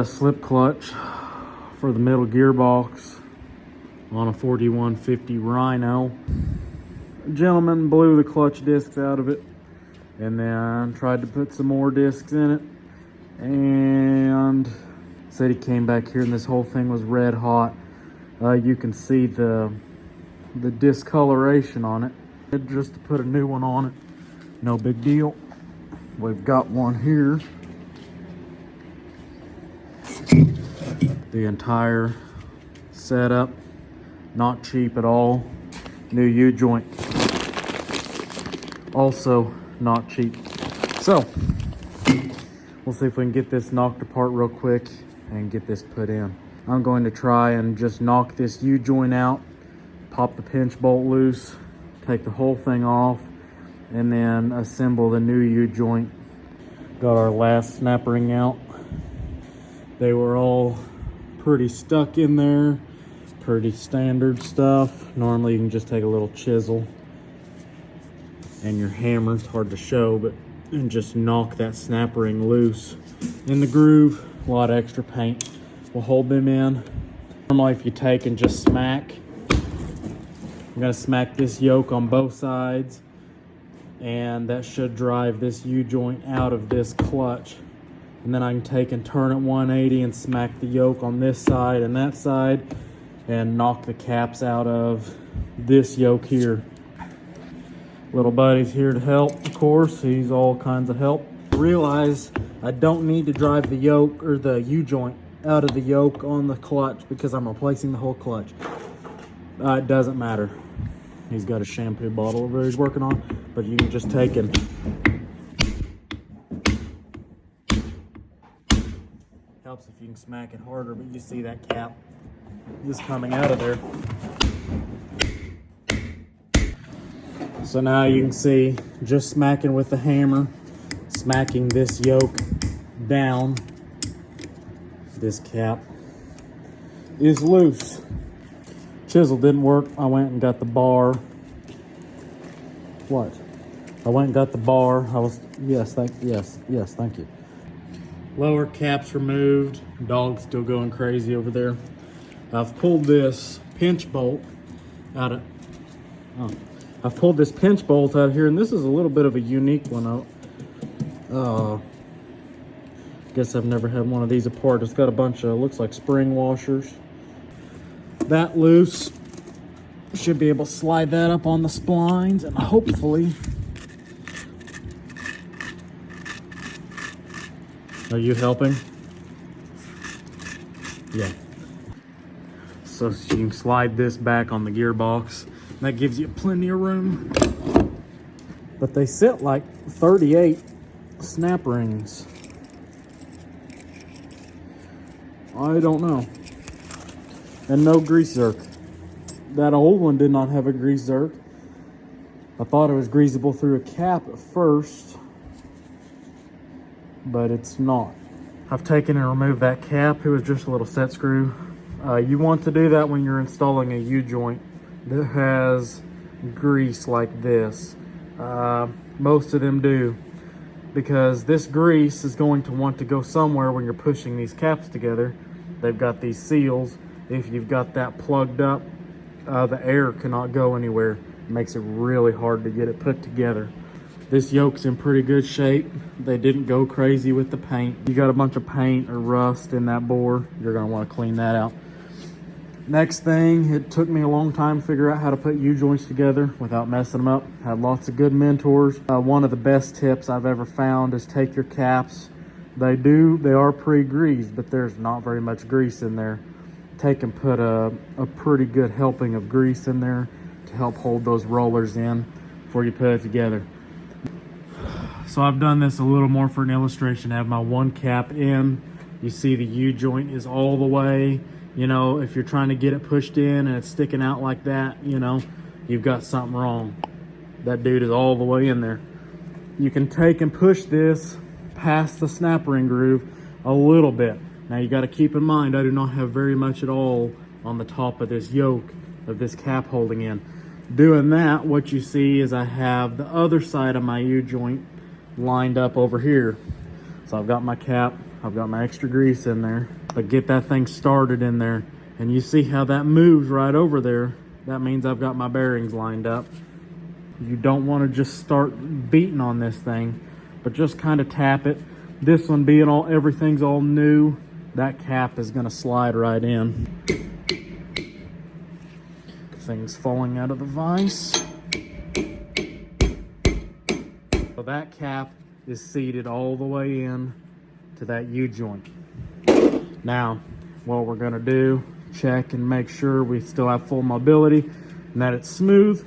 A slip clutch for the middle gearbox on a 4150 Rhino. A gentleman blew the clutch discs out of it and then tried to put some more discs in it and said he came back here and this whole thing was red hot. You can see the discoloration on it. Just to put a new one on it, no big deal. We've got one here. The entire setup, not cheap at all. New U-joint, also not cheap. So we'll see if we can get this knocked apart real quick and get this put in. I'm going to try and just knock this U-joint out, pop the pinch bolt loose, take the whole thing off, and then assemble the new U-joint. Got our last snap ring out. They were all pretty stuck in there, pretty standard stuff. Normally you can just take a little chisel and your hammer, it's hard to show, but and just knock that snap ring loose in the groove. A lot of extra paint will hold them in. Normally if you take and just smack, I'm gonna smack this yoke on both sides and that should drive this U-joint out of this clutch. And then I can take and turn it 180 and smack the yoke on this side and that side and knock the caps out of this yoke here. Little buddy's here to help, of course. He's all kinds of help. Realize I don't need to drive the yoke or the U-joint out of the yoke on the clutch because I'm replacing the whole clutch. It doesn't matter. He's got a shampoo bottle over there he's working on, but you can just take and helps if you can smack it harder, but you see that cap just coming out of there. So now you can see just smacking with the hammer, smacking this yoke down, this cap is loose. Chisel didn't work. I went and got the bar. What? I went and got the bar. Yes, thank you. Lower cap's removed. Dog's still going crazy over there. I've pulled this pinch bolt out of here, and this is a little bit of a unique one. Guess I've never had one of these apart. It's got a bunch of, looks like spring washers. That loose. Should be able to slide that up on the splines and hopefully. Are you helping? Yeah. So you can slide this back on the gearbox. That gives you plenty of room. But they sit like 38 snap rings. I don't know. And no grease zerk. That old one did not have a grease zerk. I thought it was greasable through a cap at first, but it's not. I've taken and removed that cap. It was just a little set screw. You want to do that when you're installing a U-joint that has grease like this. Most of them do, because this grease is going to want to go somewhere when you're pushing these caps together. They've got these seals. If you've got that plugged up, the air cannot go anywhere. It makes it really hard to get it put together. This yoke's in pretty good shape. They didn't go crazy with the paint. You got a bunch of paint or rust in that bore, you're gonna wanna clean that out. Next thing, it took me a long time to figure out how to put U-joints together without messing them up. Had lots of good mentors. One of the best tips I've ever found is take your caps. They are pre-greased, but there's not very much grease in there. Take and put a pretty good helping of grease in there to help hold those rollers in before you put it together. So I've done this a little more for an illustration. I have my one cap in. You see the U-joint is all the way. You know, if you're trying to get it pushed in and it's sticking out like that, you know, you've got something wrong. That dude is all the way in there. You can take and push this past the snap ring groove a little bit. Now you got to keep in mind, I do not have very much at all on the top of this yoke of this cap holding in. Doing that, what you see is I have the other side of my U-joint lined up over here. So I've got my cap I've got my extra grease in there. But get that thing started in there. And you see how that moves right over there. That means I've got my bearings lined up. You don't want to just start beating on this thing, but just kind of tap it. This one being everything's all new, that cap is going to slide right in. Things falling out of the vise. So that cap is seated all the way in to that U-joint. Now, what we're going to do, check and make sure we still have full mobility and that it's smooth.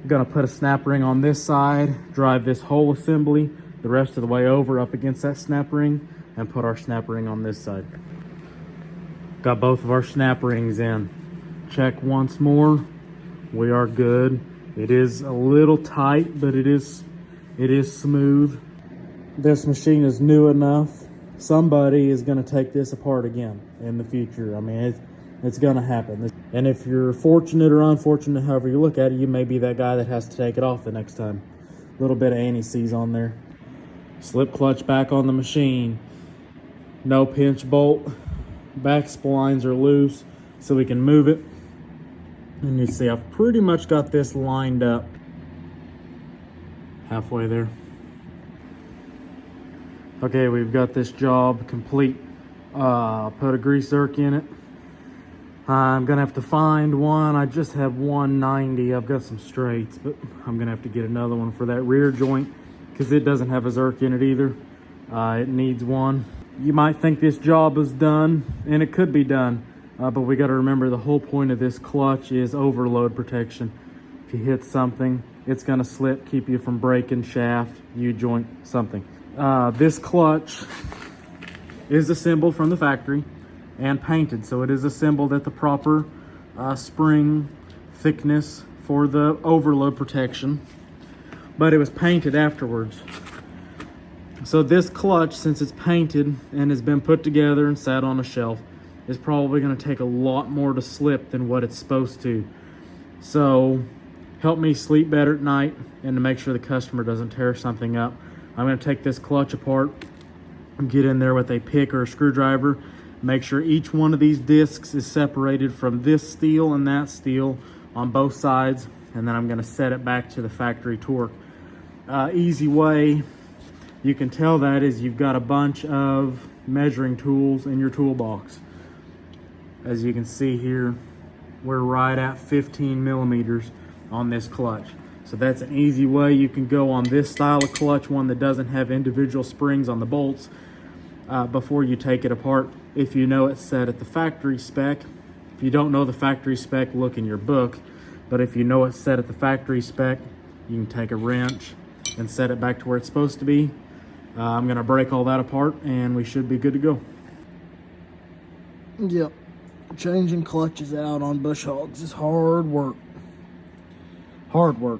I'm going to put a snap ring on this side, drive this whole assembly the rest of the way over up against that snap ring, and put our snap ring on this side. Got both of our snap rings in. Check once more. We are good. It is a little tight, but it is smooth. This machine is new enough. Somebody is going to take this apart again in the future. I mean, it's going to happen. And if you're fortunate or unfortunate, however you look at it, you may be that guy that has to take it off the next time. A little bit of anti-seize on there. Slip clutch back on the machine. No pinch bolt. Back splines are loose, so we can move it. And you see I've pretty much got this lined up. Halfway there. Okay, we've got this job complete. Put a grease zerk in it. I'm gonna have to find one. I just have 190. I've got some straights, but I'm gonna have to get another one for that rear joint because it doesn't have a zerk in it either. It needs one. You might think this job is done, and it could be done, but we got to remember the whole point of this clutch is overload protection. If you hit something, it's going to slip, keep you from breaking shaft, U-joint, something. This clutch is assembled from the factory and painted, so it is assembled at the proper spring thickness for the overload protection, but it was painted afterwards. So this clutch, since it's painted and has been put together and sat on a shelf, is probably going to take a lot more to slip than what it's supposed to. So help me sleep better at night and to make sure the customer doesn't tear something up. I'm going to take this clutch apart and get in there with a pick or a screwdriver. Make sure each one of these discs is separated from this steel and that steel on both sides. And then I'm going to set it back to the factory torque. Easy way you can tell that is you've got a bunch of measuring tools in your toolbox. As you can see here, we're right at 15 millimeters on this clutch. So that's an easy way you can go on this style of clutch, one that doesn't have individual springs on the bolts, before you take it apart. If you know it's set at the factory spec. If you don't know the factory spec, look in your book. But if you know it's set at the factory spec, you can take a wrench and set it back to where it's supposed to be. I'm going to break all that apart and we should be good to go. Yep, changing clutches out on bush hogs is hard work. Hard work.